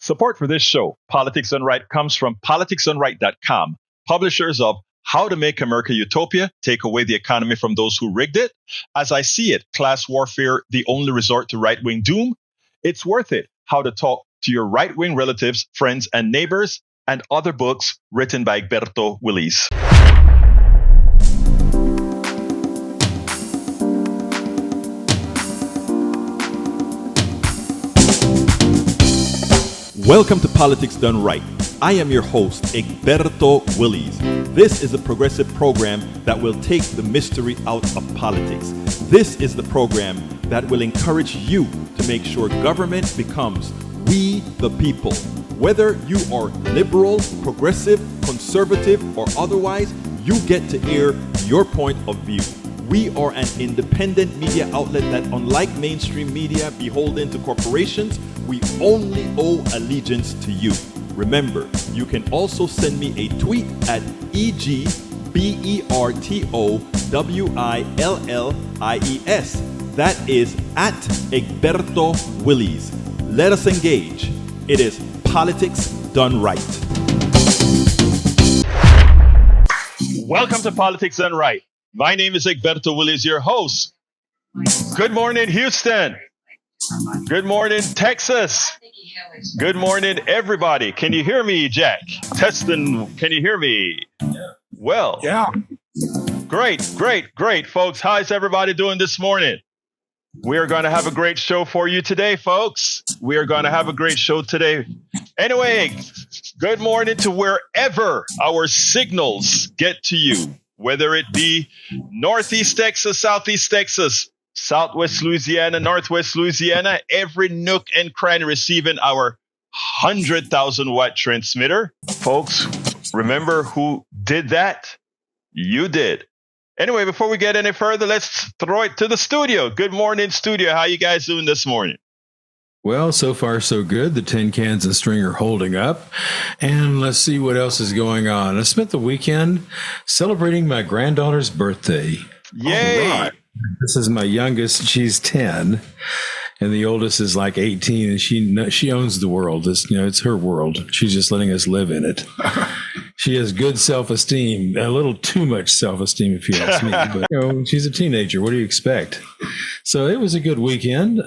Support for this show, Politics Done Right, comes from politicsdoneright.com, publishers of How to Make America Utopia, Take Away the Economy from Those Who Rigged It, As I See It, Class Warfare, The Only Resort to Right-Wing Doom, It's Worth It, How to Talk to Your Right-Wing Relatives, Friends, and Neighbors, and other books written by Egberto, Willies. Welcome to Politics Done Right. I am your host, Egberto Willies. This is a progressive program that will take the mystery out of politics. This is the program that will encourage you to make sure government becomes we the people. Whether you are liberal, progressive, conservative, or otherwise, you get to air your point of view. We are an independent media outlet that, unlike mainstream media beholden to corporations, we only owe allegiance to you. Remember, you can also send me a tweet at EGBERTOWILLIES. That is at Egberto Willies. Let us engage. It is Politics Done Right. Welcome to Politics Done Right. My name is Egberto Willies, your host. Good morning, Houston. Good morning, Texas. Good morning, everybody. Can you hear me, Jack? Testing, can you hear me? Well, yeah. Great, folks. How's everybody doing this morning? We are going to have a great show for you today, folks. We are going to have a great show today. Anyway, good morning to wherever our signals get to you, whether it be Northeast Texas, Southeast Texas, Southwest Louisiana, Northwest Louisiana, every nook and cranny receiving our 100,000 watt transmitter. Folks, remember who did that? You did. Anyway, before we get any further, let's throw it to the studio. Good morning, studio. How you guys doing this morning? Well, so far so good. The tin cans and string are holding up. And let's see what else is going on. I spent the weekend celebrating my granddaughter's birthday. Yay! All right. This is my youngest. She's 10, and the oldest is like 18, and she owns the world. It's her world. She's just letting us live in it. She has good self-esteem, a little too much self-esteem, if you ask me. But she's a teenager. What do you expect? So it was a good weekend.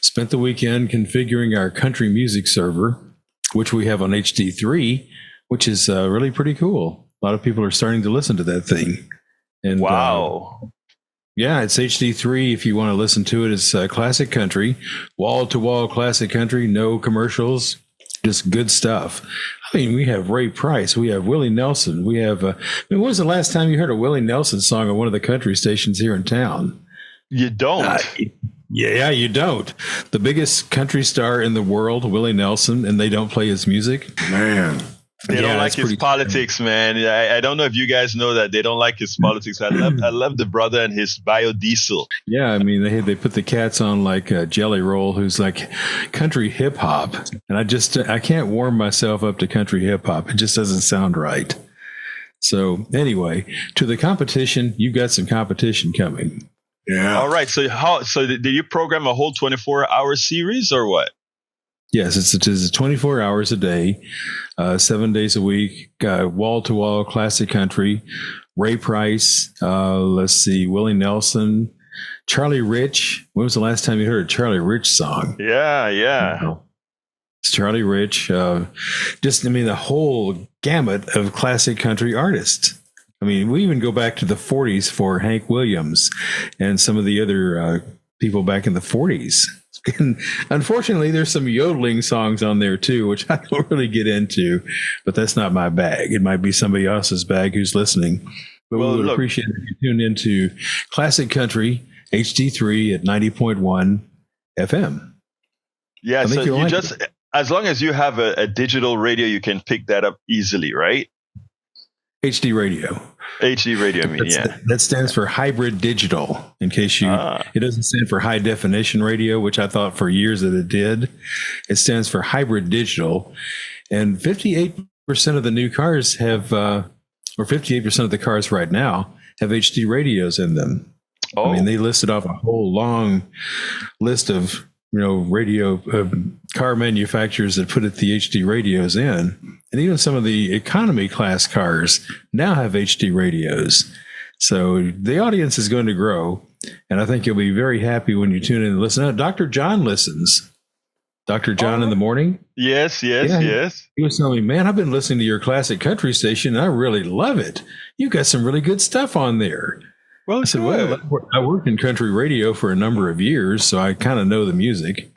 Spent the weekend configuring our country music server, which we have on HD3, which is really pretty cool. A lot of people are starting to listen to that thing. And, wow. Yeah, it's HD3 if you want to listen to it. It's classic country, wall-to-wall classic country, no commercials, just good stuff. I mean, we have Ray Price, we have Willie Nelson, we have, when was the last time you heard a Willie Nelson song on one of the country stations here in town? You don't. Yeah, you don't. The biggest country star in the world, Willie Nelson, and they don't play his music? Man. They don't like his politics, man. I don't know if you guys know that. They don't like his politics. I love the brother and his biodiesel. Yeah, I mean, they put the cats on like Jelly Roll, who's like country hip hop. And I can't warm myself up to country hip hop. It just doesn't sound right. So anyway, to the competition, you've got some competition coming. Yeah. All right. So did you program a whole 24-hour series or what? Yes, it is 24 hours a day, 7 days a week, wall-to-wall classic country, Ray Price, let's see, Willie Nelson, Charlie Rich. When was the last time you heard a Charlie Rich song? Yeah. It's Charlie Rich. The whole gamut of classic country artists. I mean, we even go back to the 40s for Hank Williams and some of the other people back in the 40s. And unfortunately, there's some yodeling songs on there, too, which I don't really get into. But that's not my bag. It might be somebody else's bag who's listening. But we would appreciate it if you tune into Classic Country HD3 at 90.1 FM. Yeah, so you just, as long as you have a digital radio, you can pick that up easily, right? HD radio. HD radio, yeah. That stands for hybrid digital, in case it doesn't stand for high definition radio, which I thought for years that it did. It stands for hybrid digital. And 58% of the new cars have, or 58% of the cars right now have HD radios in them. Oh. I mean, they listed off a whole long list of radio car manufacturers that put the HD radios in, and even some of the economy class cars now have HD radios. So the audience is going to grow, and I think you'll be very happy when you tune in and listen. Dr. John listens. Dr. John in the morning. Yes. He was telling me, man, I've been listening to your classic country station, and I really love it. You've got some really good stuff on there. Well, I said, well, I worked in country radio for a number of years, so I kind of know the music.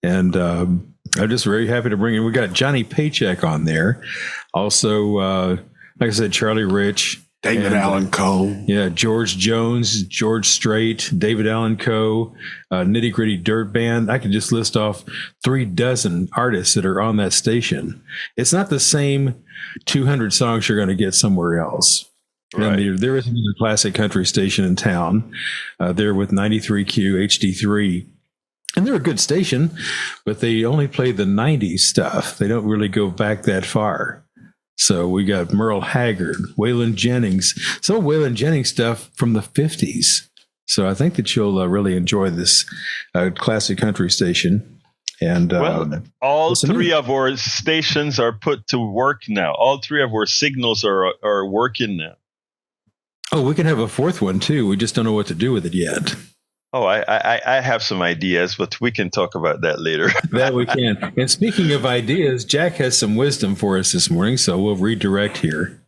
And I'm just very happy to bring in. We got Johnny Paycheck on there. Also, like I said, Charlie Rich. David Allen Coe. Yeah, George Jones, George Strait, David Allen Coe, Nitty Gritty Dirt Band. I could just list off 36 artists that are on that station. It's not the same 200 songs you're going to get somewhere else. Right. And there is another classic country station in town. They're with 93Q HD3. And they're a good station, but they only play the 90s stuff. They don't really go back that far. So we got Merle Haggard, Waylon Jennings, some Waylon Jennings stuff from the 50s. So I think that you'll really enjoy this classic country station. And all three of our stations are put to work now. All three of our signals are working now. Oh, we can have a fourth one too. We just don't know what to do with it yet. Oh, I have some ideas, but we can talk about that later. That we can. And speaking of ideas, Jack has some wisdom for us this morning, so we'll redirect here.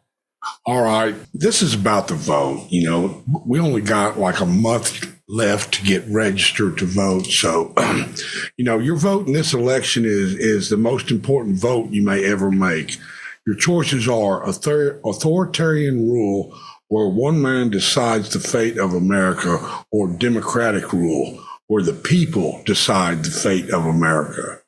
All right. This is about the vote. We only got like a month left to get registered to vote. So, your vote in this election is the most important vote you may ever make. Your choices are authoritarian rule, where one man decides the fate of America, or democratic rule, where the people decide the fate of America.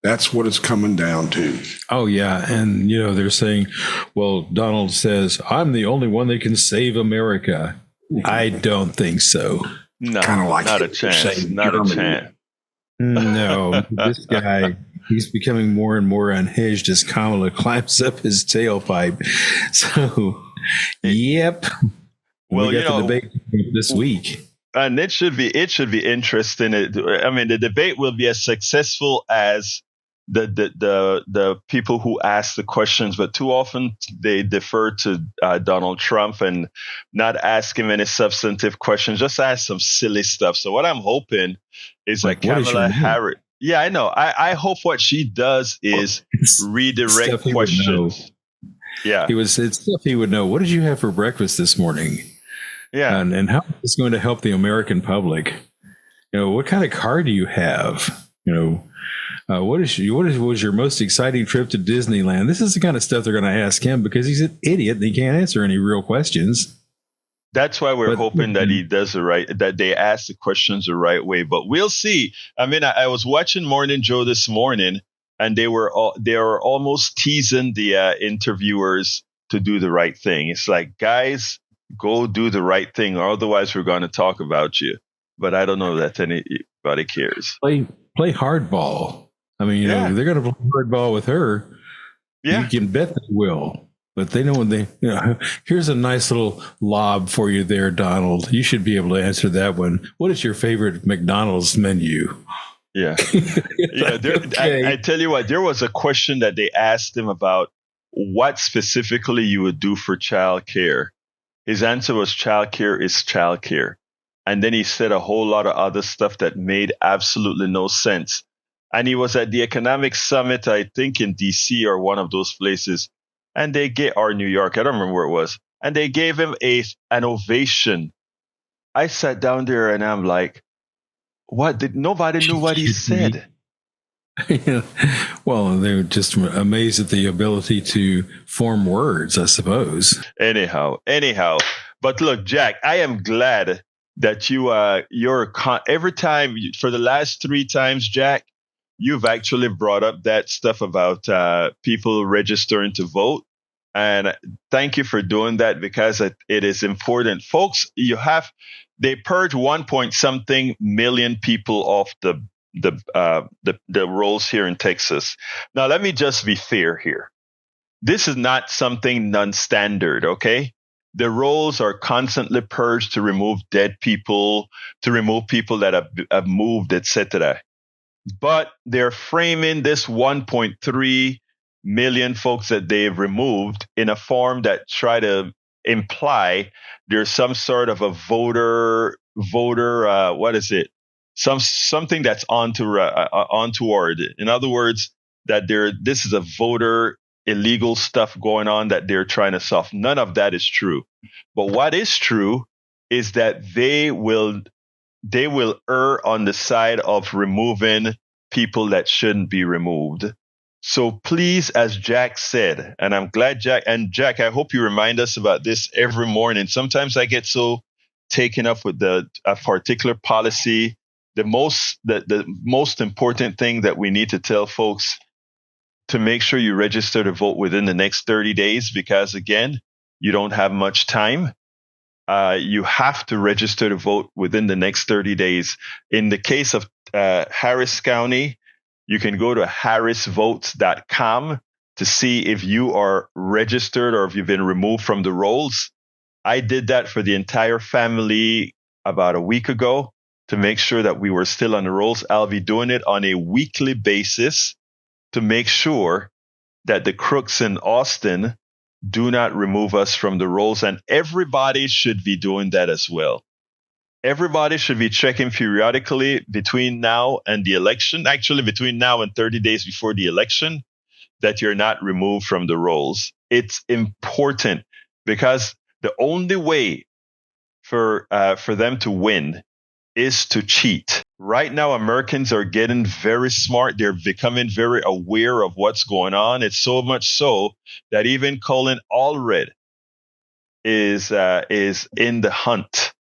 That's what it's coming down to. Oh, yeah. And, they're saying, well, Donald says, I'm the only one that can save America. I don't think so. No, kind of like not a chance. Not a chance. No, this guy, he's becoming more and more unhinged as Kamala climbs up his tailpipe. So, yep. Well, we got the debate this week. And it should be interesting. The debate will be as successful as the people who ask the questions, but too often they defer to Donald Trump and not ask him any substantive questions, just ask some silly stuff. So what I'm hoping is like Kamala Harris. Yeah, I know. I hope what she does is redirect questions. Yeah, it's stuff he would know. What did you have for breakfast this morning? Yeah, and how is this going to help the American public? What kind of car do you have? What was your most exciting trip to Disneyland? This is the kind of stuff they're going to ask him because he's an idiot and he can't answer any real questions. That's why we're hoping that he does that they ask the questions the right way. But we'll see. I was watching Morning Joe this morning, and they were almost teasing the interviewers to do the right thing. It's like, guys, go do the right thing, or otherwise we're going to talk about you. But I don't know that anybody cares. Play hardball. They're going to play hardball with her. Yeah, you can bet they will. But they know when here's a nice little lob for you there, Donald. You should be able to answer that one. What is your favorite McDonald's menu? Yeah. Okay. I tell you what, there was a question that they asked him about what specifically you would do for childcare. His answer was childcare is childcare. And then he said a whole lot of other stuff that made absolutely no sense. And he was at the economic summit, I think in DC or one of those places. And or New York, I don't remember where it was. And they gave him an ovation. I sat down there and I'm like, what? Nobody knew what he said. Well, they were just amazed at the ability to form words, I suppose. Anyhow. But look, Jack, I am glad that every time, for the last 3 times, Jack, you've actually brought up that stuff about people registering to vote. And thank you for doing that, because it is important. Folks, they purged 1 million people off the rolls here in Texas. Now, let me just be fair here. This is not something non-standard, okay? The rolls are constantly purged to remove dead people, to remove people that have moved, etc. but they're framing this 1.3 million folks that they've removed in a form that try to imply there's some sort of a voter what is it, something that's untoward. In other words, that this is a voter illegal stuff going on that they're trying to solve. None of that is true. But what is true is that they will err on the side of removing people that shouldn't be removed. So please, as Jack said, and I'm glad Jack, I hope you remind us about this every morning. Sometimes I get so taken up with a particular policy. The most important thing that we need to tell folks to make sure you register to vote within the next 30 days, because again, you don't have much time. You have to register to vote within the next 30 days. In the case of Harris County, you can go to harrisvotes.com to see if you are registered or if you've been removed from the rolls. I did that for the entire family about a week ago to make sure that we were still on the rolls. I'll be doing it on a weekly basis to make sure that the crooks in Austin do not remove us from the rolls. And everybody should be doing that as well. Everybody should be checking periodically between now and the election, actually between now and 30 days before the election, that you're not removed from the rolls. It's important because the only way for them to win is to cheat. Right now, Americans are getting very smart. They're becoming very aware of what's going on. It's so much so that even Colin Allred is in the hunt.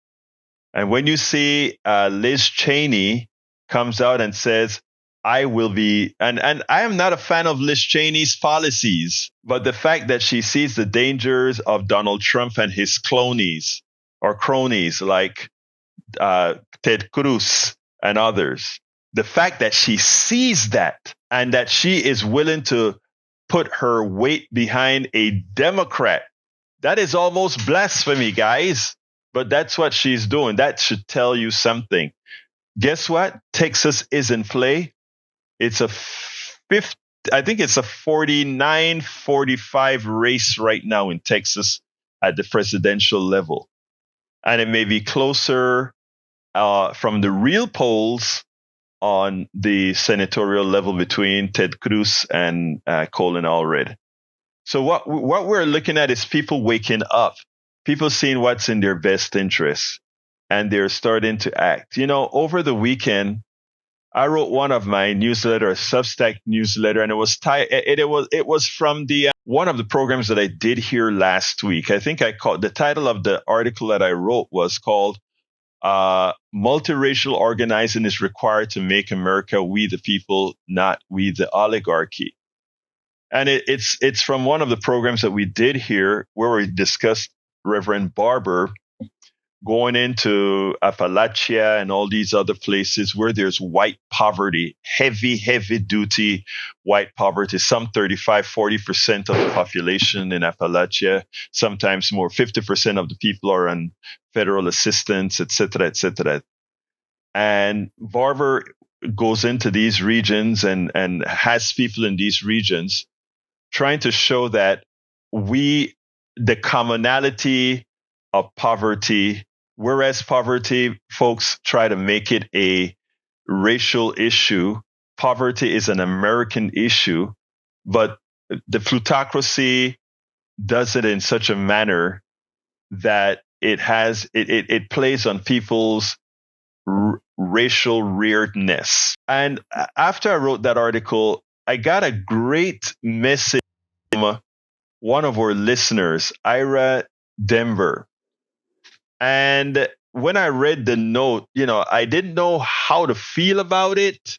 And when you see Liz Cheney comes out and says, I will be, and I am not a fan of Liz Cheney's policies, but the fact that she sees the dangers of Donald Trump and his cronies like Ted Cruz and others, the fact that she sees that and that she is willing to put her weight behind a Democrat, that is almost blasphemy, guys. But that's what she's doing. That should tell you something. Guess what? Texas is in play. It's a 49-45 race right now in Texas at the presidential level. And it may be closer from the real polls on the senatorial level between Ted Cruz and Colin Allred. So what we're looking at is people waking up, people seeing what's in their best interest, and they're starting to act. Over the weekend, I wrote one of my newsletter, a Substack newsletter, and it was from the one of the programs that I did here last week. I think the title of the article that I wrote was called "Multiracial Organizing is Required to Make America We the People, Not We the Oligarchy." And it's from one of the programs that we did here where we discussed Reverend Barber going into Appalachia and all these other places where there's white poverty, heavy duty white poverty, some 35-40% of the population in Appalachia, sometimes more, 50% of the people are on federal assistance, et cetera. And Barber goes into these regions and has people in these regions trying to show that the commonality of poverty, whereas poverty, folks try to make it a racial issue. Poverty is an American issue, but the plutocracy does it in such a manner that it plays on people's racial weirdness. And after I wrote that article, I got a great message from one of our listeners, Ira Denver. And when I read the note, I didn't know how to feel about it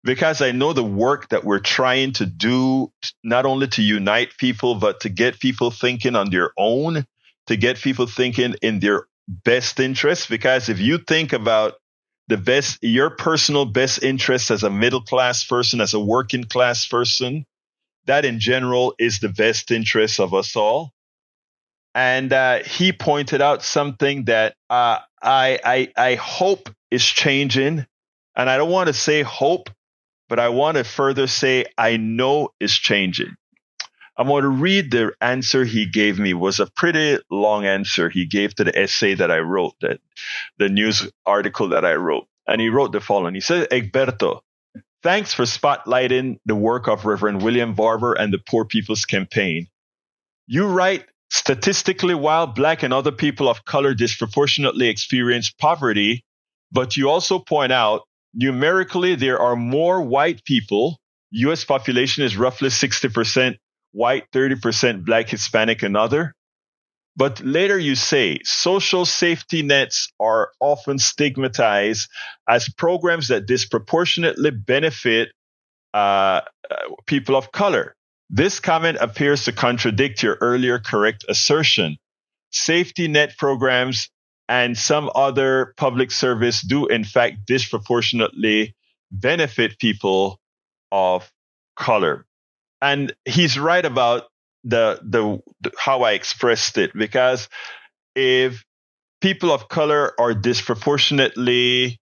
because I know the work that we're trying to do, not only to unite people, but to get people thinking on their own, to get people thinking in their best interest. Because if you think about your personal best interest as a middle class person, as a working class person, that in general is the best interest of us all. And he pointed out something that I hope is changing. And I don't want to say hope but I want to further say I know it's changing. I'm going to read the answer he gave me. It was a pretty long answer he gave to the essay that I wrote, that the news article that I wrote. And he wrote the following. He said, Egberto, thanks for spotlighting the work of Reverend William Barber and the Poor People's Campaign. You write, statistically, while Black and other people of color disproportionately experience poverty, but you also point out, numerically, there are more white people. U.S. population is roughly 60% white, 30% Black, Hispanic, and other. But later you say social safety nets are often stigmatized as programs that disproportionately benefit people of color. This comment appears to contradict your earlier correct assertion. Safety net programs and some other public service do, in fact, disproportionately benefit people of color. And he's right about the how I expressed it, because if people of color are disproportionately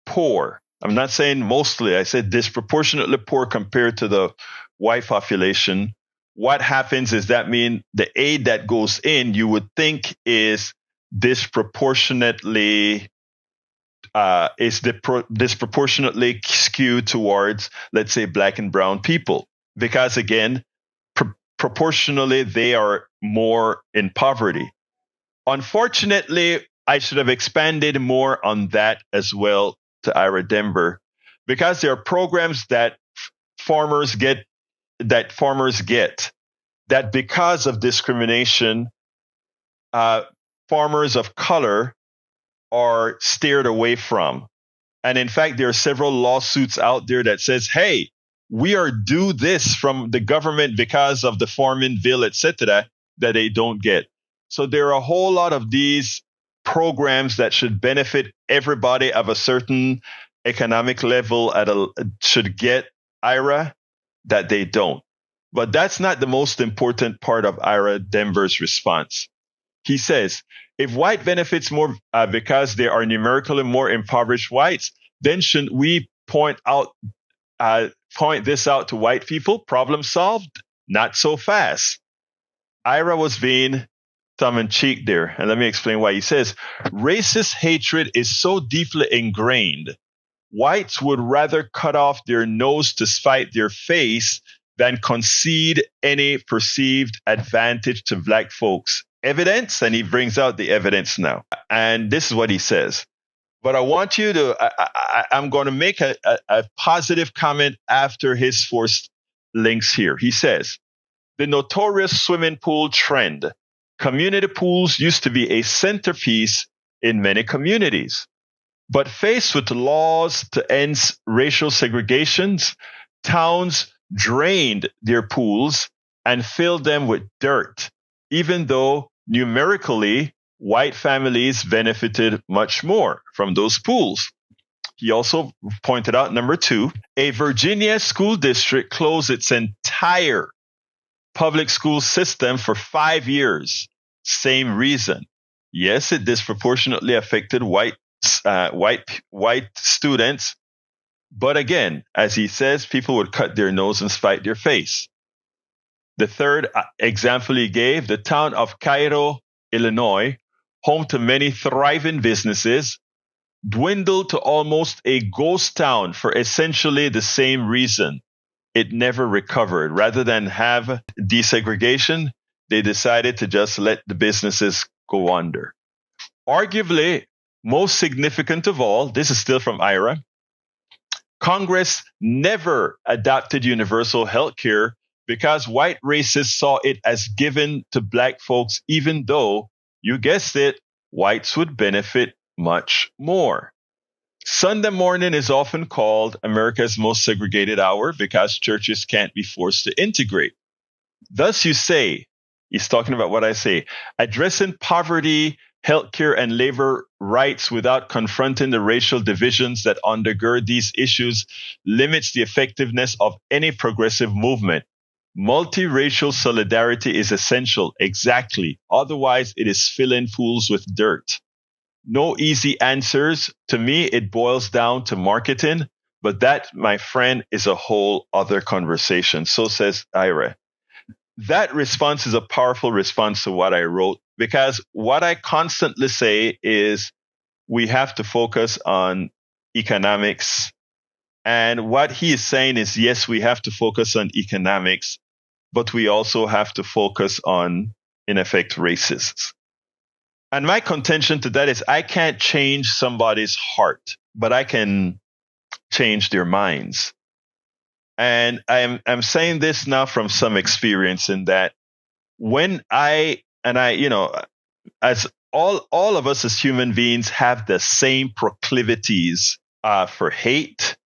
poor, I'm not saying mostly, I said disproportionately poor compared to the white population, what happens is that mean the aid that goes in, you would think is disproportionately skewed towards, let's say, Black and brown people. Because again, proportionally, they are more in poverty. Unfortunately, I should have expanded more on that as well to Ira Denver, because there are programs that farmers get, that because of discrimination, farmers of color are steered away from. And in fact, there are several lawsuits out there that says, hey, we are due this from the government because of the farming bill, etc., that they don't get. So there are a whole lot of these programs that should benefit everybody of a certain economic level should get IRA that they don't. But that's not the most important part of Ira Denver's response. He says, if white benefits more because they are numerically more impoverished whites, then shouldn't we point this out to white people? Problem solved? Not so fast. Ira was being tongue-in-cheek there, and let me explain why. He says, racist hatred is so deeply ingrained, whites would rather cut off their nose to spite their face than concede any perceived advantage to Black folks. Evidence, and he brings out the evidence now. And this is what he says. But I want you to, I'm going to make a positive comment after his forced links here. He says, the notorious swimming pool trend. Community pools used to be a centerpiece in many communities. But faced with laws to end racial segregations, towns drained their pools and filled them with dirt, even though numerically white families benefited much more from those pools. He also pointed out, number 2, a Virginia school district closed its entire public school system for 5 years. Same reason. Yes, it disproportionately affected white students. But again, as he says, people would cut their nose and spite their face. The third example he gave, the town of Cairo, Illinois, home to many thriving businesses, dwindled to almost a ghost town for essentially the same reason. It never recovered. Rather than have desegregation, they decided to just let the businesses go under. Arguably, most significant of all, this is still from IRA, Congress never adopted universal health care because white racists saw it as given to Black folks, even though, you guessed it, whites would benefit much more. Sunday morning is often called America's most segregated hour because churches can't be forced to integrate. Thus you say, he's talking about what I say, addressing poverty, healthcare, and labor rights without confronting the racial divisions that undergird these issues limits the effectiveness of any progressive movement. Multiracial solidarity is essential, exactly. Otherwise, it is filling pools with dirt. No easy answers. To me, it boils down to marketing, But that, my friend, is a whole other conversation. So says Ira. That response is a powerful response to what I wrote, because what I constantly say is we have to focus on economics. And what he is saying is, yes, we have to focus on economics, but we also have to focus on, in effect, racists. And my contention to that is I can't change somebody's heart, but I can change their minds. And I'm saying this now from some experience, in that when I, as all of us as human beings have the same proclivities for hate,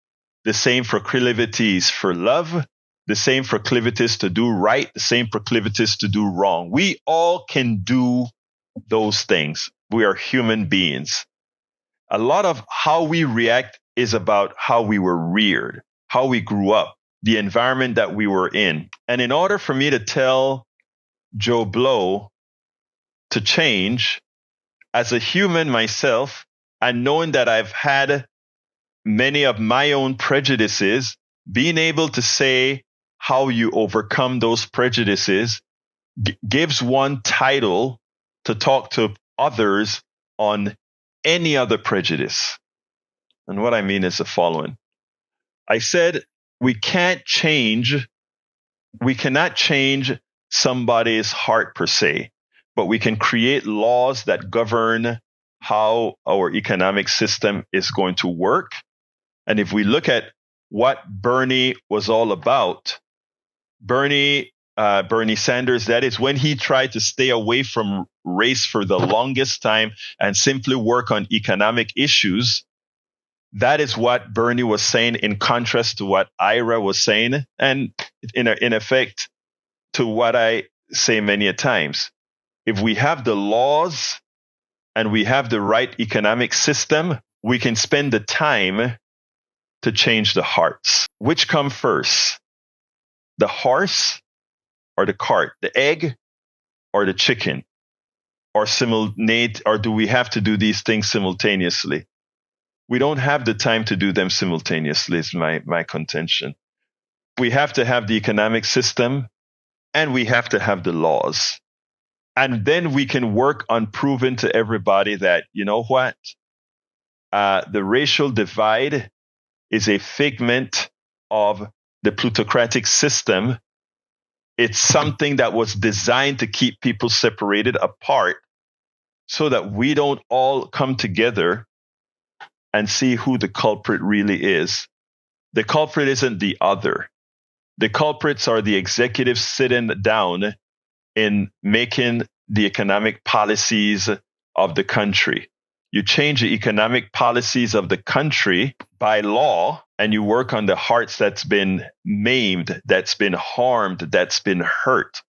the same proclivities for love, the same proclivities to do right, the same proclivities to do wrong. We all can do those things. We are human beings. A lot of how we react is about how we were reared, how we grew up, the environment that we were in. And in order for me to tell Joe Blow to change, as a human myself, and knowing that I've had many of my own prejudices, being able to say how you overcome those prejudices gives one title to talk to others on any other prejudice. And what I mean is the following. I said we cannot change somebody's heart per se, but we can create laws that govern how our economic system is going to work. And if we look at what Bernie was all about, Bernie Sanders, that is when he tried to stay away from race for the longest time and simply work on economic issues. That is what Bernie was saying, in contrast to what Ira was saying, and in effect to what I say many a times. If we have the laws and we have the right economic system, we can spend the time to change the hearts. Which come first? The horse or the cart? The egg or the chicken? Or do we have to do these things simultaneously? We don't have the time to do them simultaneously, is my contention. We have to have the economic system and we have to have the laws. And then we can work on proving to everybody that, you know what? The racial divide is a figment of the plutocratic system. It's something that was designed to keep people separated apart so that we don't all come together and see who the culprit really is. The culprit isn't the other. The culprits are the executives sitting down in making the economic policies of the country. You change the economic policies of the country by law, and you work on the hearts that's been maimed, that's been harmed, that's been hurt.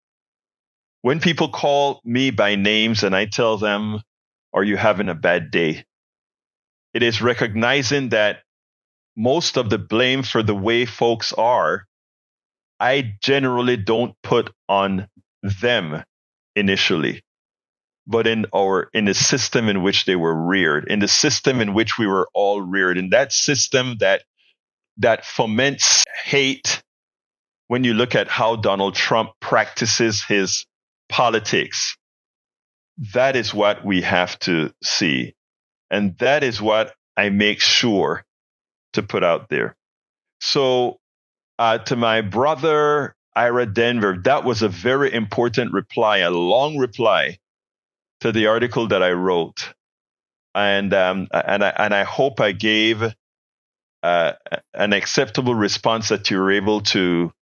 When people call me by names and I tell them, "Are you having a bad day?" It is recognizing that most of the blame for the way folks are, I generally don't put on them initially, but in the system in which they were reared, in the system in which we were all reared, in that system that foments hate. When you look at how Donald Trump practices his politics, that is what we have to see. And that is what I make sure to put out there. So to my brother, Ira Denver, that was a very important reply, a long reply to the article that I wrote. And I hope I gave an acceptable response that you were able to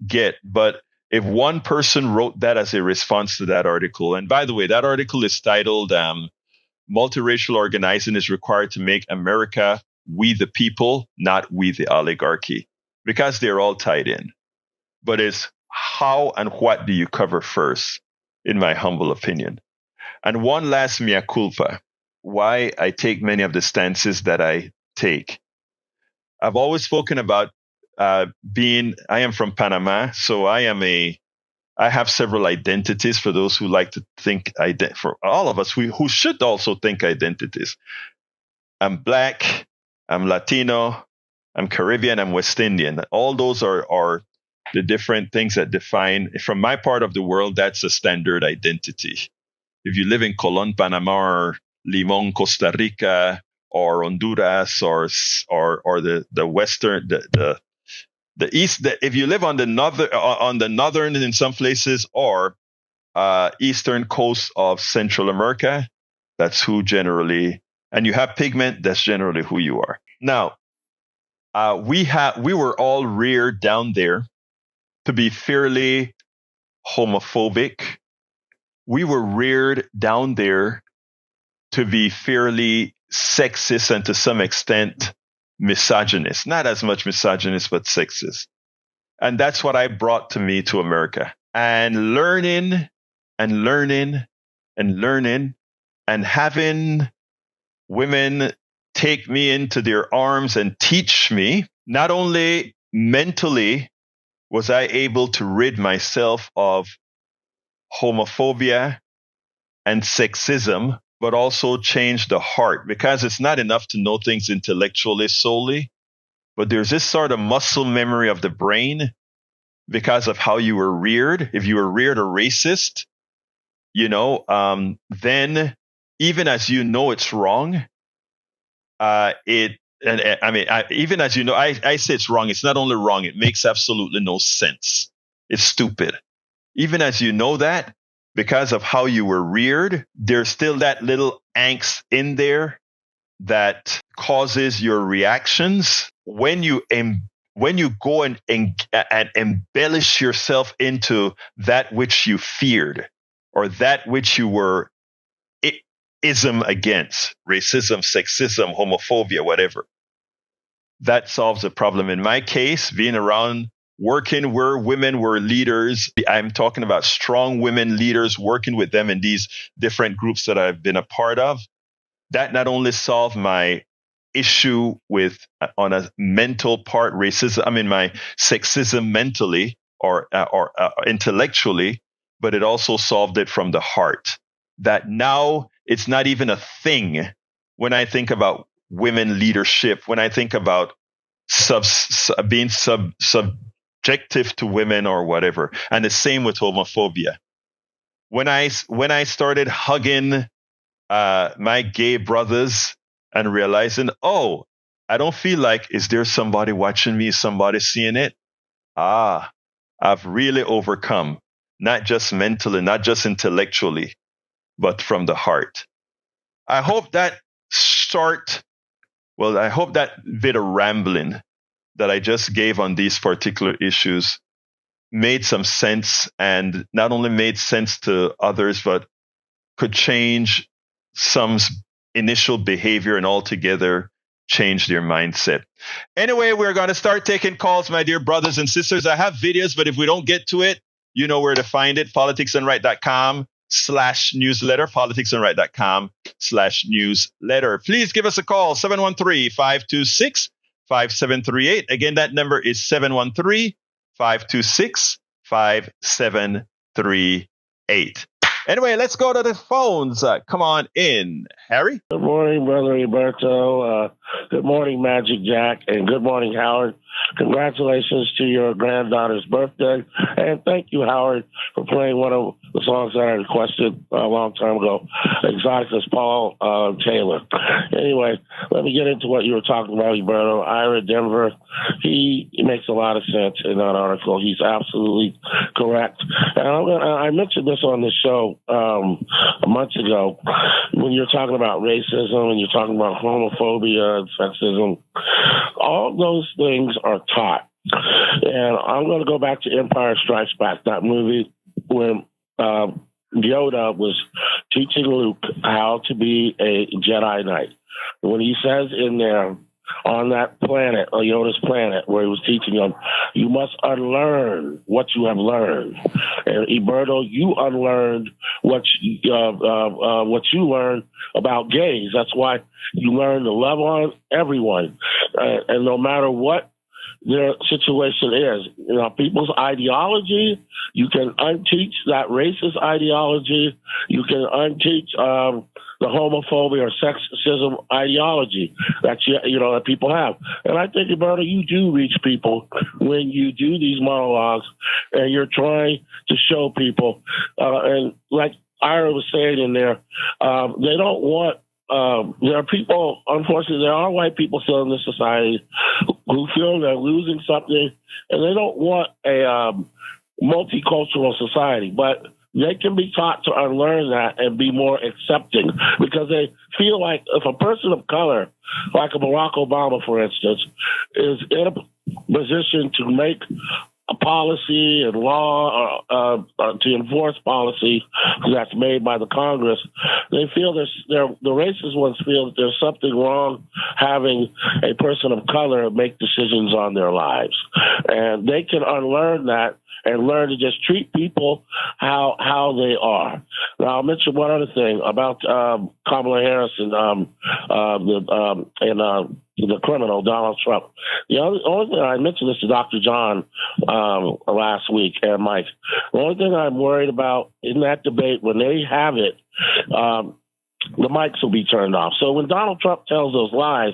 get. But if one person wrote that as a response to that article, and by the way, that article is titled Multiracial Organizing is Required to Make America We the People, Not We the Oligarchy, because they're all tied in. But it's how and what do you cover first, in my humble opinion. And one last mea culpa, why I take many of the stances that I take. I've always spoken about I am from Panama, so I have several identities for those who like to think, for all of us who should also think identities. I'm Black, I'm Latino, I'm Caribbean, I'm West Indian. All those are the different things that define, from my part of the world, that's a standard identity. If you live in Colón, Panama, or Limón, Costa Rica, or Honduras, or the western, the east, if you live on the northern in some places, or eastern coast of Central America, that's who generally, and you have pigment, that's generally who you are. Now, we were all reared down there to be fairly homophobic. We were reared down there to be fairly sexist and to some extent misogynist. Not as much misogynist, but sexist. And that's what I brought to me to America. And learning and learning and learning and having women take me into their arms and teach me, not only mentally was I able to rid myself of homophobia and sexism, but also change the heart, because it's not enough to know things intellectually solely, but there's this sort of muscle memory of the brain because of how you were reared. If you were reared a racist, then even as you know it's wrong, even as you know, I say it's wrong. It's not only wrong, it makes absolutely no sense. It's stupid. Even as you know that, because of how you were reared, there's still that little angst in there that causes your reactions. When you go and embellish yourself into that which you feared, or that which you were ism against, racism, sexism, homophobia, whatever, that solves the problem. In my case, being around, working where women were leaders, I'm talking about strong women leaders, working with them in these different groups that I've been a part of, that not only solved my issue with, on a mental part, racism, my sexism mentally or intellectually, but it also solved it from the heart. That now it's not even a thing when I think about women leadership, when I think about being subjective to women or whatever. And the same with homophobia. When I started hugging my gay brothers and realizing, oh, I don't feel like, is there somebody watching me? Is somebody seeing it? I've really overcome, not just mentally, not just intellectually, but from the heart. I hope that bit of rambling that I just gave on these particular issues made some sense, and not only made sense to others, but could change some initial behavior and altogether change their mindset. Anyway, we're going to start taking calls, my dear brothers and sisters. I have videos, but if we don't get to it, you know where to find it. politicsandright.com/newsletter, politicsandright.com/newsletter. Please give us a call, 713-526-5738. Again, that number is 713-526-5738. Anyway, let's go to the phones. Come on in, Harry. Good morning, Brother Egberto. Good morning, Magic Jack. And good morning, Howard. Congratulations to your granddaughter's birthday. And thank you, Howard, for playing one of the songs that I requested a long time ago, Exoticus Paul Taylor. Anyway, let me get into what you were talking about, Egberto. Ira Denver, he makes a lot of sense in that article. He's absolutely correct. And I mentioned this on the show a month ago when you're talking about racism and you're talking about homophobia and sexism. All those things are taught. And I'm going to go back to Empire Strikes Back, that movie when Yoda was teaching Luke how to be a Jedi Knight. When he says in there, on that planet, or Yoda's planet, where he was teaching them, you must unlearn what you have learned. And Egberto, you unlearned what you learned about gays. That's why you learn to love on everyone, and no matter what their situation is. People's ideology, you can unteach that racist ideology. You can unteach the homophobia or sexism ideology that that people have. And I think, Egberto, you do reach people when you do these monologues and you're trying to show people. And like Ira was saying in there, they don't want. There are people, unfortunately, there are white people still in this society who feel they're losing something, and they don't want a multicultural society. But they can be taught to unlearn that and be more accepting, because they feel like if a person of color, like a Barack Obama, for instance, is in a position to make a policy and law to enforce policy that's made by the Congress, they feel the racist ones feel that there's something wrong having a person of color make decisions on their lives. And they can unlearn that and learn to just treat people how they are. Now, I'll mention one other thing about Kamala Harris and the criminal Donald Trump. The only thing I mentioned this to Dr. John last week and Mike. The only thing I'm worried about in that debate, when they have it, the mics will be turned off. So when Donald Trump tells those lies,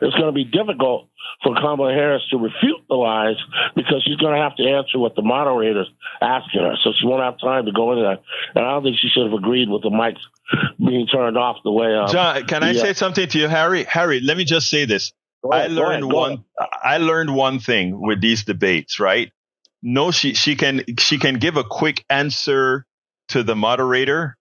it's going to be difficult for Kamala Harris to refute the lies, because she's going to have to answer what the moderator's asking her. So she won't have time to go into that. And I don't think she should have agreed with the mics being turned off the way. John, can I say something to you, Harry? Harry, let me just say this. I learned one thing with these debates, right? No, she can give a quick answer to the moderator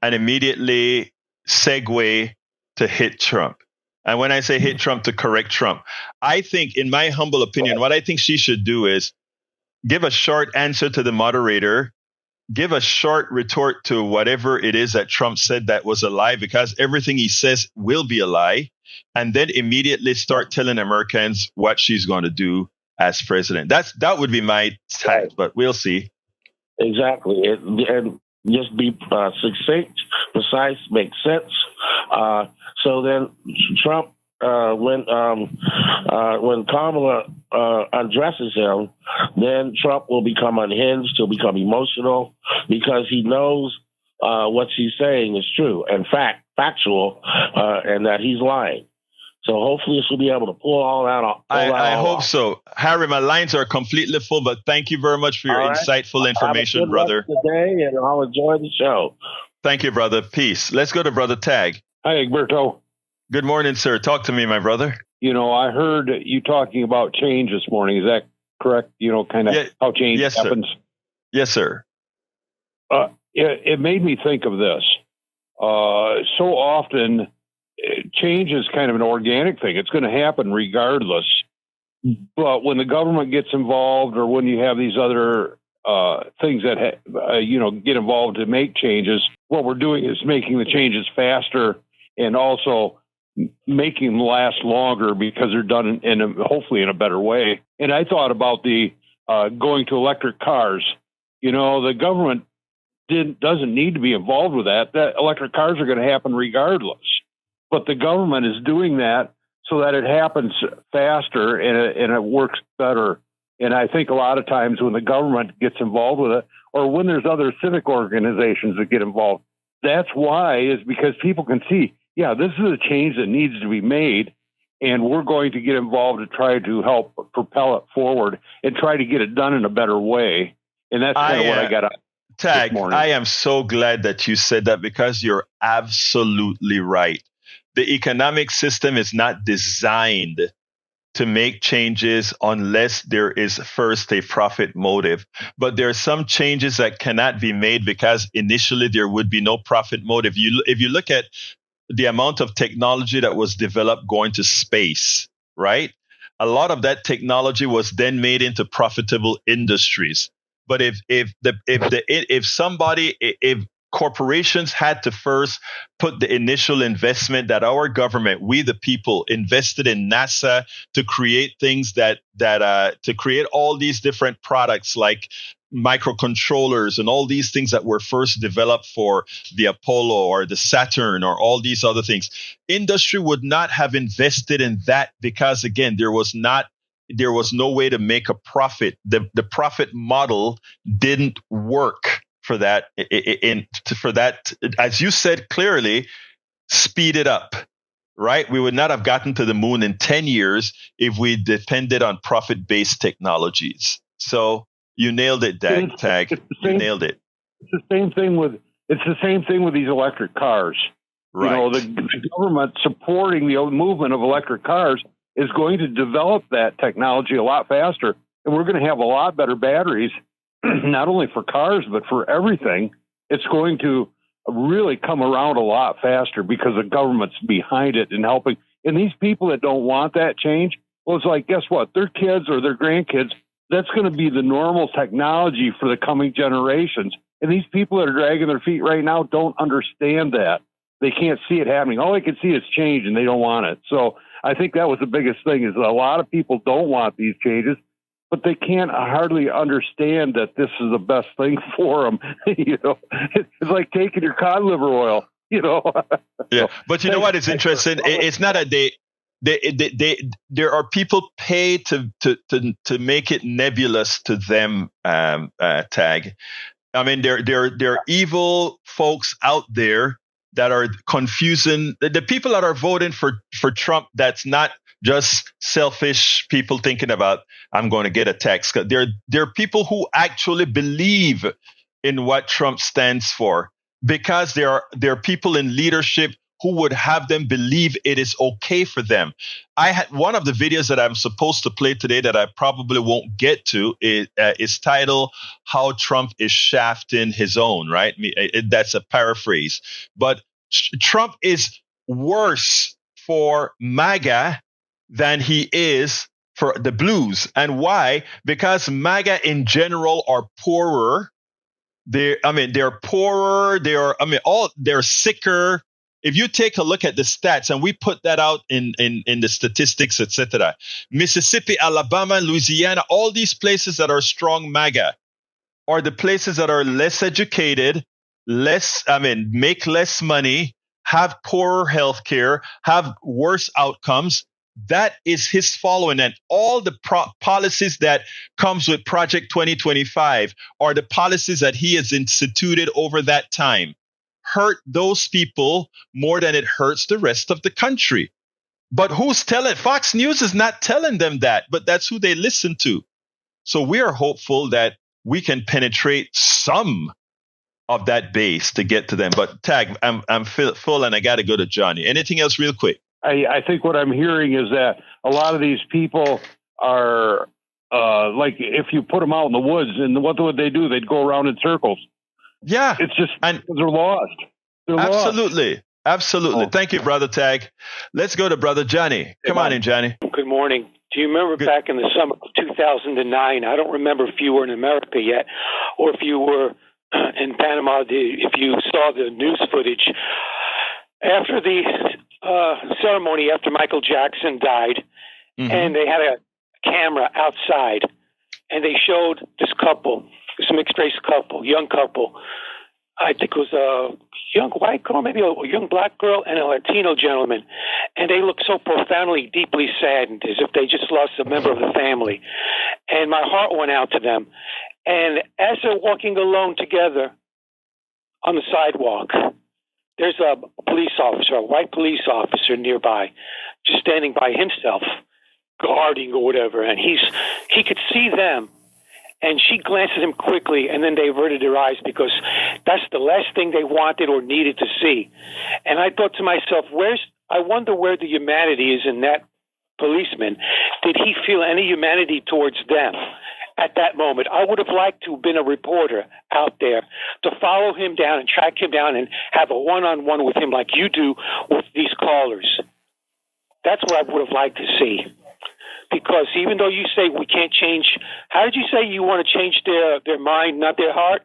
and immediately segue to hit Trump. And when I say hit Trump, to correct Trump, I think, in my humble opinion, what I think she should do is give a short answer to the moderator, give a short retort to whatever it is that Trump said that was a lie, because everything he says will be a lie, and then immediately start telling Americans what she's going to do as president. That would be my tact, but we'll see. Exactly. And just be succinct, precise, make sense. So then Trump, when Kamala addresses him, then Trump will become unhinged. He'll become emotional, because he knows what she's saying is true and factual, and that he's lying. So hopefully she'll be able to pull all that off. I hope so. Harry, my lines are completely full, but thank you very much for your insightful information, have a good brother. rest of the day, and I'll enjoy the show. Thank you, brother. Peace. Let's go to Brother Tag. Hi, Egberto. Good morning, sir. Talk to me, my brother. I heard you talking about change this morning. Is that correct? Kind of how change happens? Sir. Yes, sir. It made me think of this. So often, change is kind of an organic thing. It's going to happen regardless. But when the government gets involved, or when you have these other things that get involved to make changes, what we're doing is making the changes faster, and also making them last longer, because they're done hopefully in a better way. And I thought about the going to electric cars. The government doesn't need to be involved with that. That electric cars are going to happen regardless. But the government is doing that so that it happens faster and it works better. And I think a lot of times when the government gets involved with it, or when there's other civic organizations that get involved, that's why, is because people can see, this is a change that needs to be made, and we're going to get involved to try to help propel it forward and try to get it done in a better way. And that's kind of what I got out Tag, this morning. I am so glad that you said that, because you're absolutely right. The economic system is not designed to make changes unless there is first a profit motive. But there are some changes that cannot be made because initially there would be no profit motive. If you look at the amount of technology that was developed going to space, right? A lot of that technology was then made into profitable industries. But if corporations had to first put the initial investment that our government, we the people, invested in NASA to create things to create all these different products like microcontrollers and all these things that were first developed for the Apollo or the Saturn or all these other things. Industry would not have invested in that because, again, there was no way to make a profit. The profit model didn't work for that. As you said clearly, speed it up, right? We would not have gotten to the moon in 10 years if we depended on profit-based technologies. So you nailed it, Tag. You nailed it. It's the same thing with these electric cars. Right. You know, the government supporting the movement of electric cars is going to develop that technology a lot faster, and we're going to have a lot better batteries, not only for cars but for everything. It's going to really come around a lot faster because the government's behind it and helping. And these people that don't want that change, well, it's like, guess what? Their kids or their grandkids, that's going to be the normal technology for the coming generations. And these people that are dragging their feet right now don't understand that. They can't see it happening. All they can see is change, and they don't want it. So I think that was the biggest thing, is that a lot of people don't want these changes, but they can't hardly understand that this is the best thing for them. You know, it's like taking your cod liver oil, you know. Yeah, but you know what is interesting? It's not a there are people paid to make it nebulous to them, Tag. I mean, there are evil folks out there that are confusing the people that are voting for Trump. That's not just selfish people thinking about, I'm going to get a tax cut. There are people who actually believe in what Trump stands for, because there are people in leadership who would have them believe it is okay for them. I had one of the videos that I'm supposed to play today that I probably won't get to is titled "How Trump is Shafting His Own." Right? That's a paraphrase, but Trump is worse for MAGA than he is for the blues. And why? Because MAGA in general are poorer. They're poorer. They're sicker. If you take a look at the stats, and we put that out in the statistics, etc., Mississippi, Alabama, Louisiana, all these places that are strong MAGA are the places that are less educated, make less money, have poorer health care, have worse outcomes. That is his following. And all the policies that comes with Project 2025 are the policies that he has instituted over that time. Hurt those people more than it hurts the rest of the country. But who's telling? Fox News is not telling them that, but that's who they listen to. So we are hopeful that we can penetrate some of that base to get to them. But Tag, I'm full and I got to go to Johnny. Anything else real quick? I think what I'm hearing is that a lot of these people are like, if you put them out in the woods, and what would they do? They'd go around in circles. Yeah. It's just because they're lost. Absolutely. Lost. Absolutely. Oh. Thank you, Brother Tag. Let's go to Brother Johnny. Come on in, Johnny. Good morning. Do you remember back in the summer of 2009? I don't remember if you were in America yet or if you were in Panama, if you saw the news footage. After the ceremony, after Michael Jackson died, and they had a camera outside, and they showed this couple, this mixed-race couple, young couple. I think it was a young white girl, maybe a young black girl, and a Latino gentleman. And they looked so profoundly, deeply saddened, as if they just lost a member of the family. And my heart went out to them. And as they're walking alone together on the sidewalk, there's a police officer, a white police officer nearby, just standing by himself, guarding or whatever. And he could see them. And she glanced at him quickly, and then they averted their eyes because that's the last thing they wanted or needed to see. And I thought to myself, I wonder where the humanity is in that policeman. Did he feel any humanity towards them at that moment? I would have liked to have been a reporter out there to follow him down and track him down and have a one-on-one with him like you do with these callers. That's what I would have liked to see. Because even though you say we can't change, how did you say you want to change their mind, not their heart?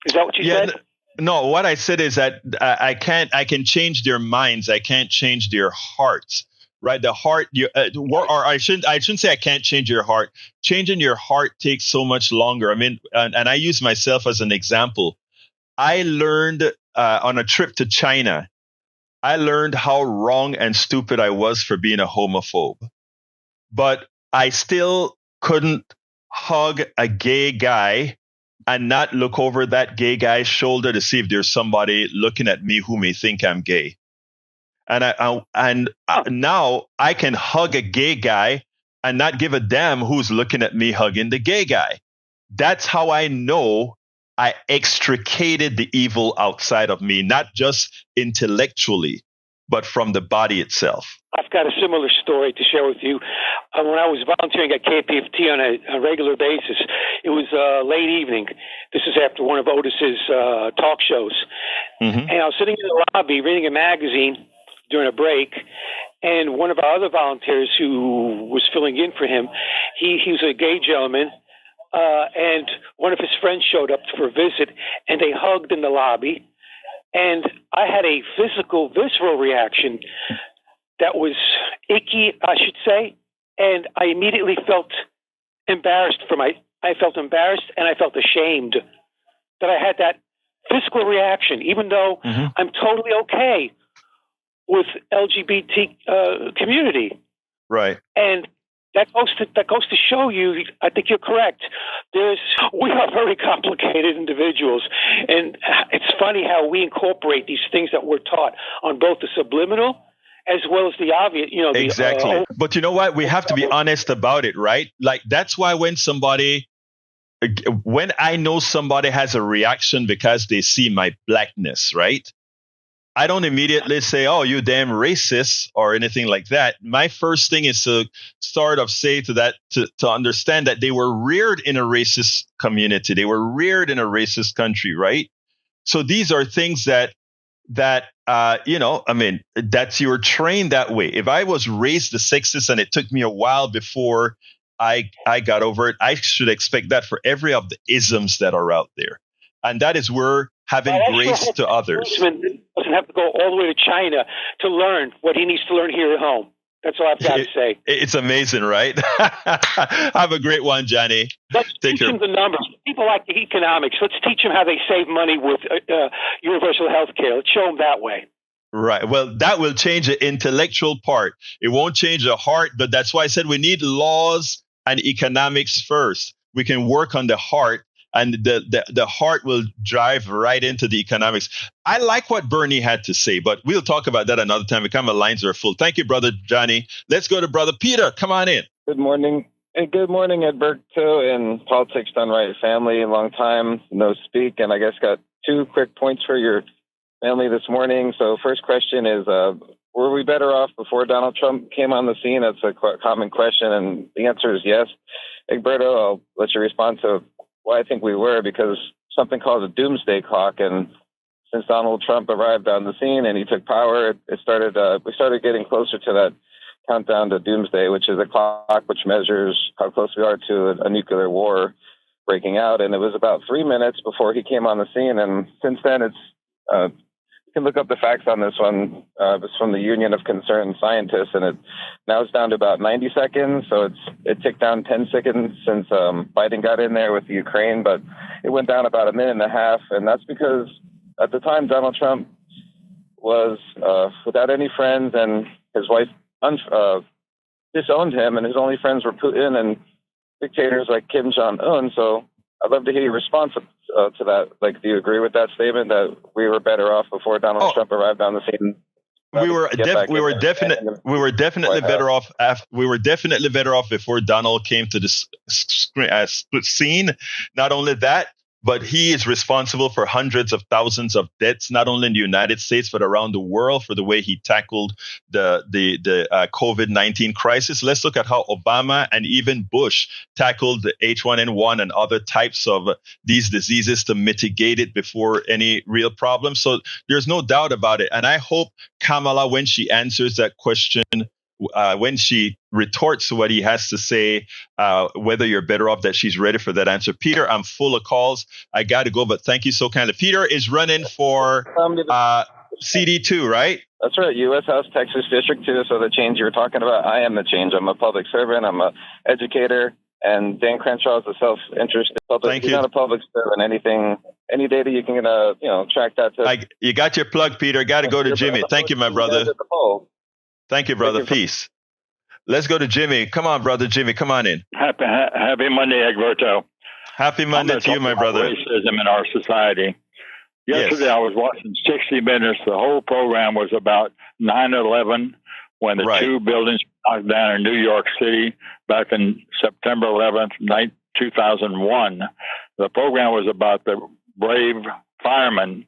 Is that what you said? No, what I said is that I can change their minds. I can't change their hearts, right? The heart, or I shouldn't say I can't change your heart. Changing your heart takes so much longer. I mean, and I use myself as an example. I learned on a trip to China, I learned how wrong and stupid I was for being a homophobe. But I still couldn't hug a gay guy and not look over that gay guy's shoulder to see if there's somebody looking at me who may think I'm gay. And now I can hug a gay guy and not give a damn who's looking at me hugging the gay guy. That's how I know I extricated the evil outside of me, not just intellectually, but from the body itself. I've got a similar story to share with you. When I was volunteering at KPFT on a regular basis, it was late evening. This is after one of Otis's talk shows. Mm-hmm. And I was sitting in the lobby reading a magazine during a break, and one of our other volunteers who was filling in for him, he was a gay gentleman, and one of his friends showed up for a visit, and they hugged in the lobby. And I had a visceral reaction that was icky, I should say, and I immediately felt embarrassed I felt embarrassed and I felt ashamed that I had that physical reaction, even though mm-hmm. I'm totally okay with LGBT community. Right. And that goes to show you, I think you're correct. We are very complicated individuals, and it's funny how we incorporate these things that we're taught on both the subliminal as well as the obvious. Exactly. But you know what? We have to be honest about it, right? Like that's why when I know somebody has a reaction because they see my blackness, right? I don't immediately say, "Oh, you damn racist" or anything like that. My first thing is to sort of say to that to understand that they were reared in a racist community. They were reared in a racist country, right? So these are things that that's you were trained that way. If I was raised a sexist and it took me a while before I got over it, I should expect that for every of the isms that are out there. And that is where having grace to others. Doesn't have to go all the way to China to learn what he needs to learn here at home. That's all I've got to say. It's amazing, right? Have a great one, Johnny. Let's teach them the numbers. People like economics. Let's teach them how they save money with universal health care. Let's show them that way. Right. Well, that will change the intellectual part. It won't change the heart, but that's why I said we need laws and economics first. We can work on the heart, and the heart will drive right into the economics. I like what Bernie had to say, but we'll talk about that another time because my lines are full. Thank you, Brother Johnny. Let's go to Brother Peter. Come on in. Good morning. And good morning, Egberto and Politics Done Right family. Long time no speak. And I guess got 2 quick points for your family this morning. So first question is, were we better off before Donald Trump came on the scene? That's a common question. And the answer is yes. Egberto, I'll let you respond to why I think we were, because something called a doomsday clock. And since Donald Trump arrived on the scene and he took power, we started getting closer to that countdown to doomsday, which is a clock which measures how close we are to a nuclear war breaking out. And it was about 3 minutes before he came on the scene. And since then, you can look up the facts on this one. It's from the Union of Concerned Scientists, and now it's down to about 90 seconds. So it ticked down 10 seconds since Biden got in there with the Ukraine, but it went down about 1.5 minutes. And that's because at the time, Donald Trump was without any friends, and his wife disowned him, and his only friends were Putin and dictators like Kim Jong-un. So I'd love to hear your response to that. Like, do you agree with that statement that we were better off before Donald Trump arrived on the scene? We were definitely better off. We were definitely better off before Donald came to the scene. Not only that, but he is responsible for hundreds of thousands of deaths, not only in the United States, but around the world, for the way he tackled the COVID-19 crisis. Let's look at how Obama and even Bush tackled the H1N1 and other types of these diseases to mitigate it before any real problem. So there's no doubt about it. And I hope Kamala, when she answers that question, when she retorts to what he has to say, whether you're better off, that she's ready for that answer. Peter, I'm full of calls. I got to go, but thank you so kindly. Peter is running for CD2, right? That's right. U.S. House, Texas District 2. So the change you were talking about, I am the change. I'm a public servant. I'm an educator. And Dan Crenshaw is a self-interested public. He's not a public servant. Any data you can track that to. You got your plug, Peter. Got to go to Jimmy. Thank you, my brother. Thank you, brother. Peace. Let's go to Jimmy. Come on, brother Jimmy. Come on in. Happy Monday, Egberto. Happy Monday to you, my brother. Racism in our society. Yesterday Yes. I was watching 60 Minutes. The whole program was about 9/11 when the Right. two buildings knocked down in New York City back in September 11th, 2001. The program was about the brave firemen.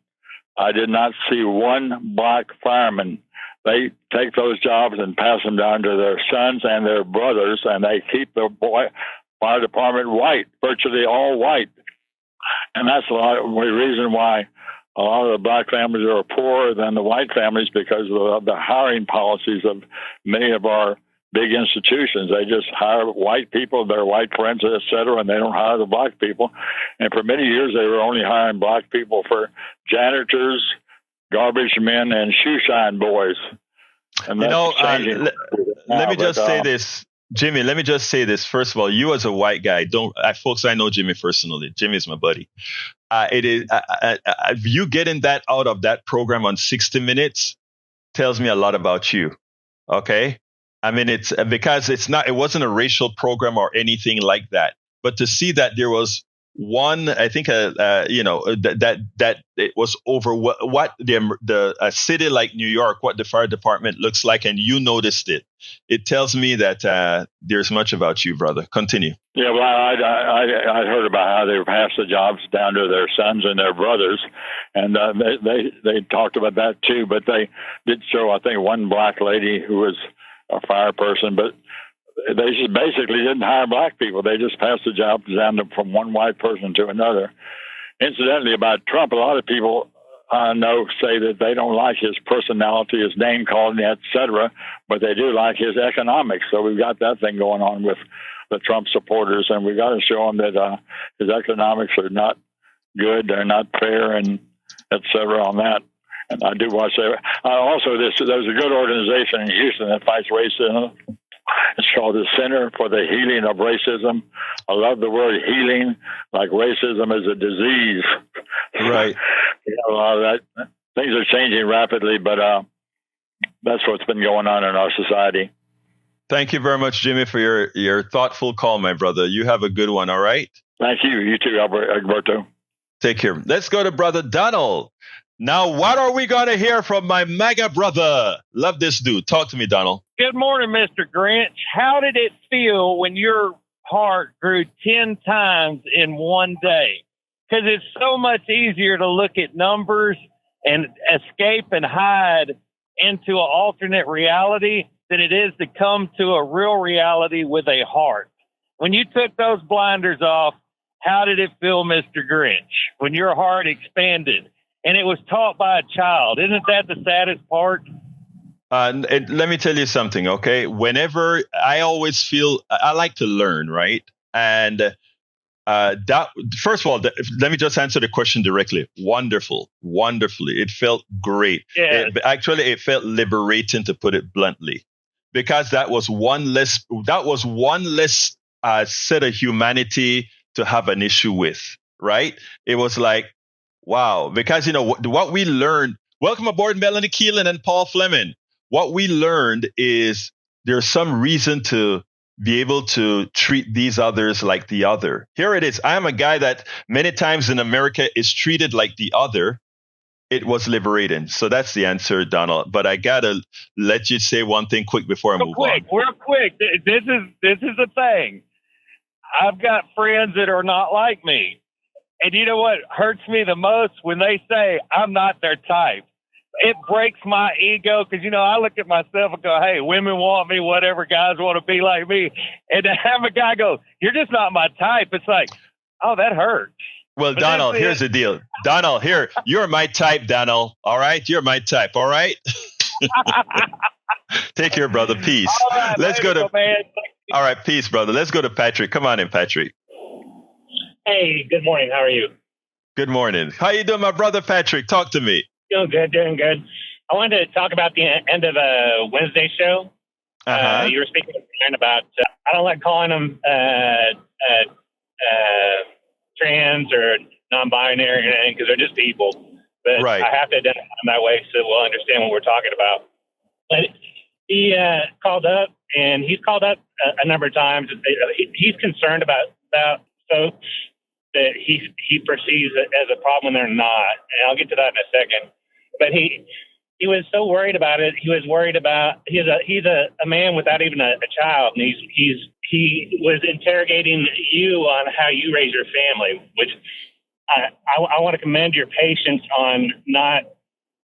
I did not see one black fireman. They take those jobs and pass them down to their sons and their brothers, and they keep the fire department white, virtually all white. And that's a lot of the reason why a lot of the black families are poorer than the white families, because of the hiring policies of many of our big institutions. They just hire white people, their white friends, et cetera, and they don't hire the black people. And for many years, they were only hiring black people for janitors, garbage men, and shoe shine boys. And that's changing. Let me But, just say this, Jimmy. Let me just say this. First of all, you as a white guy, folks, I know Jimmy personally. Jimmy's my buddy. It is you getting that out of that program on 60 Minutes tells me a lot about you. Okay, I mean, it's because it wasn't a racial program or anything like that. But to see that there was one, I think, that it was over what a city like New York, what the fire department looks like, and you noticed it. It tells me that there's much about you, brother. Continue. Yeah, well, I heard about how they passed the jobs down to their sons and their brothers, and they talked about that too. But they did show, I think, one black lady who was a fire person, but they just basically didn't hire black people. They just passed the jobs down from one white person to another. Incidentally, about Trump, a lot of people I know say that they don't like his personality, his name calling, et cetera, but they do like his economics. So we've got that thing going on with the Trump supporters, and we've got to show them that his economics are not good, they're not fair, and et cetera on that. And I do want to say, also, there's a good organization in Houston that fights racism. It's called the Center for the Healing of Racism. I love the word healing, like racism is a disease. Right. A lot of that. Things are changing rapidly, but that's what's been going on in our society. Thank you very much, Jimmy, for your thoughtful call, my brother. You have a good one, all right? Thank you. You too, Egberto. Take care. Let's go to Brother Donald. Now, what are we going to hear from my MAGA brother? Love this dude. Talk to me, Donald. Good morning, Mr. Grinch. How did it feel when your heart grew 10 times in one day? Because it's so much easier to look at numbers and escape and hide into an alternate reality than it is to come to a real reality with a heart. When you took those blinders off, how did it feel, Mr. Grinch, when your heart expanded? And it was taught by a child. Isn't that the saddest part? Let me tell you something, okay? Whenever I always feel, I like to learn, right? And first of all, let me just answer the question directly. Wonderfully. It felt great. Yeah. It felt liberating, to put it bluntly, because that was one less set of humanity to have an issue with, right? It was like, wow, because what we learned. Welcome aboard, Melanie Keelan and Paul Fleming. What we learned is there's some reason to be able to treat these others like the other. Here it is. I am a guy that many times in America is treated like the other. It was liberating. So that's the answer, Donald. But I gotta let you say one thing quick before I move on. Real quick. This is the thing. I've got friends that are not like me. And you know what hurts me the most? When they say I'm not their type. It breaks my ego because, I look at myself and go, hey, women want me, whatever, guys want to be like me. And to have a guy go, you're just not my type. It's like, oh, that hurts. Well, but Donald, here's the deal. Donald, here, you're my type, Donald. All right? You're my type. All right? Take care, brother. Peace. Right, let's go to. All right. Peace, brother. Let's go to Patrick. Come on in, Patrick. Hey, good morning. How are you? Good morning. How you doing, my brother Patrick? Talk to me. Doing good. I wanted to talk about the end of a Wednesday show. You were speaking about, I don't like calling them trans or non-binary or anything because they're just people. But right. I have to identify them that way so we'll understand what we're talking about. But he called up, and he's called up a number of times. He's concerned about folks that he perceives it as a problem when they're not. And I'll get to that in a second. But he was so worried about it. He was worried about he's a man without even a child, and he was interrogating you on how you raise your family, which I want to commend your patience on not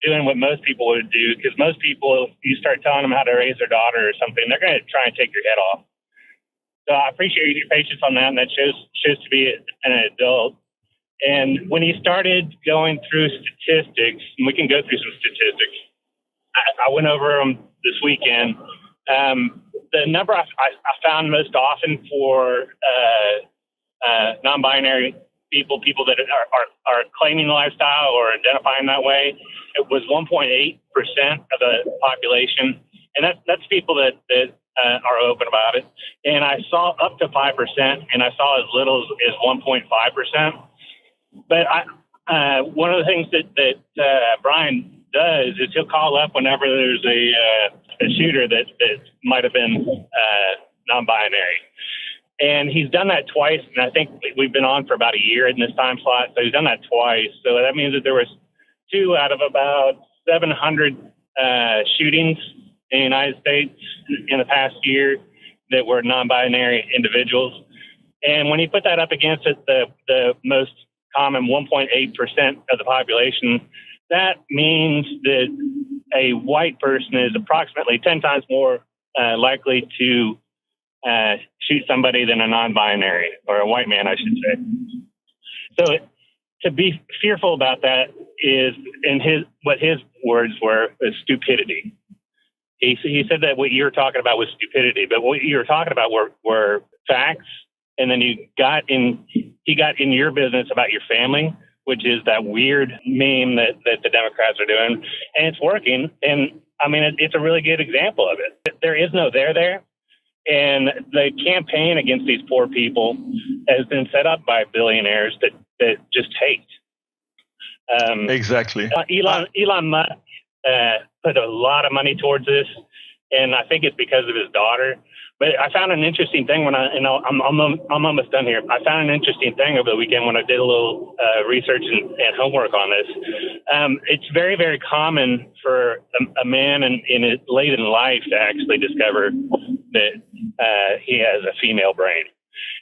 doing what most people would do, because most people, you start telling them how to raise their daughter or something, they're going to try and take your head off. So I appreciate your patience on that, and that shows to be an adult. And when he started going through statistics, and we can go through some statistics, I went over them this weekend. The number I found most often for non-binary people that are claiming the lifestyle or identifying that way, it was 1.8% of the population, and that's people that are open about it. And I saw up to 5%, and I saw as little as 1.5%. But one of the things that Brian does is he'll call up whenever there's a shooter that might have been non-binary. And he's done that twice, and I think we've been on for about a year in this time slot, so he's done that twice. So that means that there was 2 out of about 700 shootings in the United States in the past year that were non-binary individuals. And when he put that up against it, the most common 1.8% of the population, that means that a white person is approximately 10 times more likely to shoot somebody than a non-binary, or a white man, I should say. So to be fearful about that is, what his words were, is stupidity. He said that what you were talking about was stupidity, but what you were talking about were facts. And then he got in your business about your family, which is that weird meme that the Democrats are doing, and it's working. And I mean, it's a really good example of it. There is no there. And the campaign against these poor people has been set up by billionaires that just hate. Exactly. Elon Musk put a lot of money towards this, and I think it's because of his daughter. But I found an interesting thing I'm almost done here. I found an interesting thing over the weekend when I did a little research and homework on this. It's very, very common for a man late in life to actually discover that he has a female brain.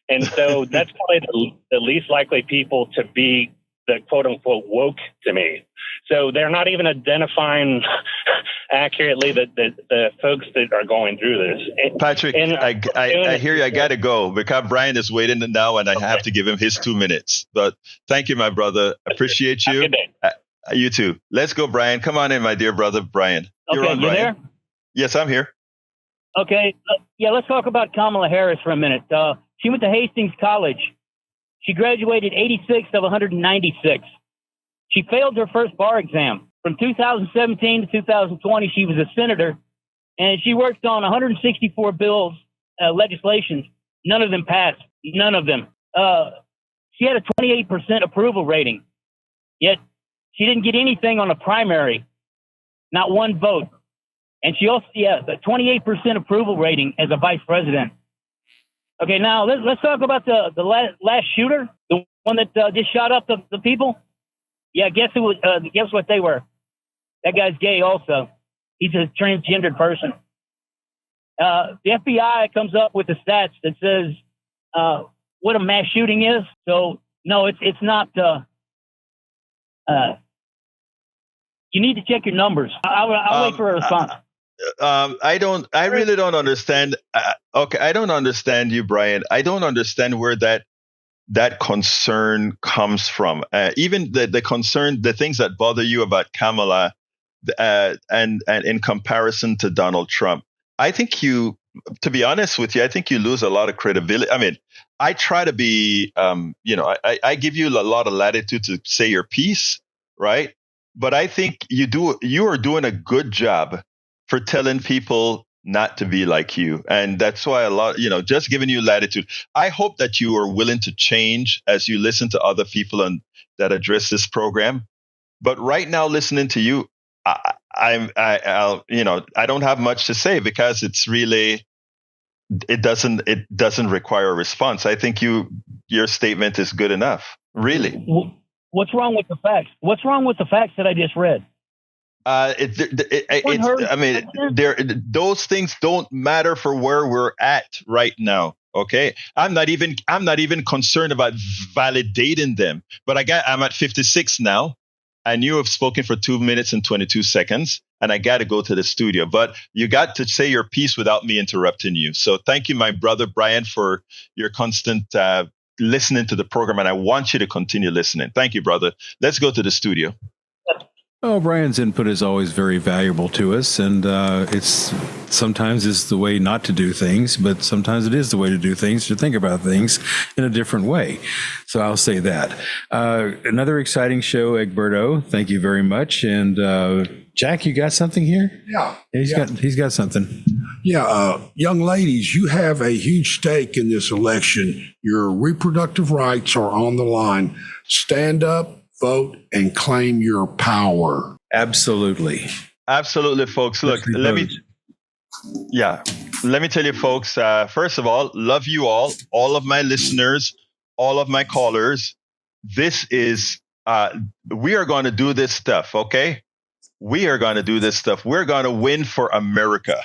And so that's probably the least likely people to be the quote unquote woke to me. So they're not even identifying accurately the folks that are going through this. Patrick, I hear you. I got to go because Brian is waiting now, and I have to give him his 2 minutes. But thank you, my brother. Appreciate you. Have a good day. You too. Let's go, Brian. Come on in, my dear brother, Brian. You're on, Brian. There? Yes, I'm here. Okay. Let's talk about Kamala Harris for a minute. She went to Hastings College. She graduated 86 of 196. She failed her first bar exam. From 2017 to 2020, she was a senator, and she worked on 164 bills, legislations. None of them passed. None of them. She had a 28% approval rating, yet she didn't get anything on a primary, not one vote. And she also has a 28% approval rating as a vice president. Okay, now let's talk about the last shooter, the one that just shot up the people. Yeah, guess what they were? That guy's gay also. He's a transgendered person. The FBI comes up with the stats that says what a mass shooting is. So no, it's not. You need to check your numbers. I'll wait for a response. I really don't understand. Okay, I don't understand you, Brian. I don't understand where that concern comes from. Even the concern, the things that bother you about Kamala, and in comparison to Donald Trump, I think to be honest with you, I think you lose a lot of credibility. I mean, I try to be, I give you a lot of latitude to say your piece, right? But I think you are doing a good job for telling people not to be like you. And that's why just giving you latitude. I hope that you are willing to change as you listen to other people that address this program. But right now, listening to you, I don't have much to say because it's really, it doesn't require a response. I think your statement is good enough. Really. What's wrong with the facts? What's wrong with the facts that I just read? Those things don't matter for where we're at right now. Okay, I'm not even concerned about validating them. But I'm at 56 now, and you have spoken for 2 minutes and 22 seconds, and I got to go to the studio. But you got to say your piece without me interrupting you. So thank you, my brother Brian, for your constant listening to the program, and I want you to continue listening. Thank you, brother. Let's go to the studio. Oh, Brian's input is always very valuable to us, and it's sometimes the way not to do things, but sometimes it is the way to do things, to think about things in a different way. So I'll say that. Another exciting show, Egberto. Thank you very much. And Jack, you got something here? Yeah. He's got something. Yeah, young ladies, you have a huge stake in this election. Your reproductive rights are on the line. Stand up, vote, and claim your power. Absolutely. Absolutely, folks. Look, let me tell you, folks, first of all, love you all of my listeners, all of my callers. This is, we are going to do this stuff, okay? We are going to do this stuff. We're going to win for America.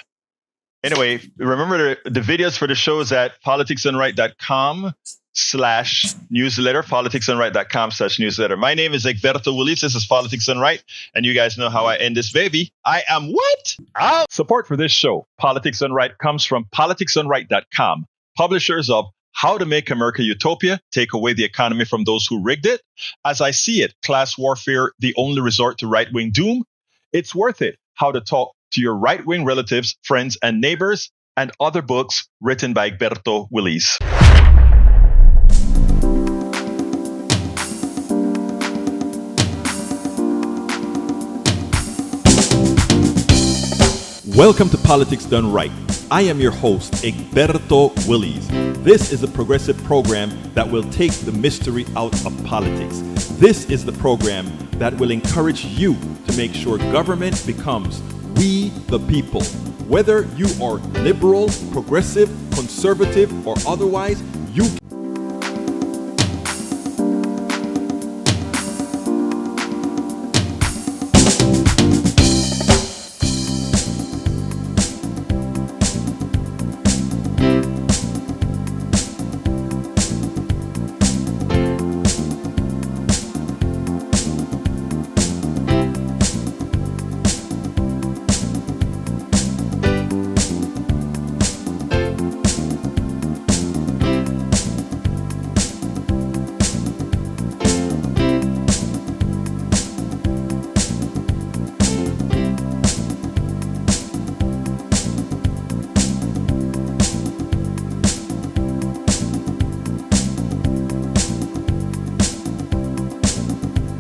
Anyway, remember the videos for the show is at politicsandright.com/newsletter, politicsandright.com/newsletter. My name is Egberto Willies. This is Politics and Right. And you guys know how I end this baby. I am what? Support for this show, Politics and Right, comes from politicsandright.com, publishers of How to Make America Utopia, Take Away the Economy from Those Who Rigged It. As I See It, Class Warfare, The Only Resort to Right-Wing Doom. It's Worth It, How to Talk to Your Right-Wing Relatives, Friends, and Neighbors, and other books written by Egberto Willies. Welcome to Politics Done Right. I am your host, Egberto Willies. This is a progressive program that will take the mystery out of politics. This is the program that will encourage you to make sure government becomes we the people. Whether you are liberal, progressive, conservative, or otherwise,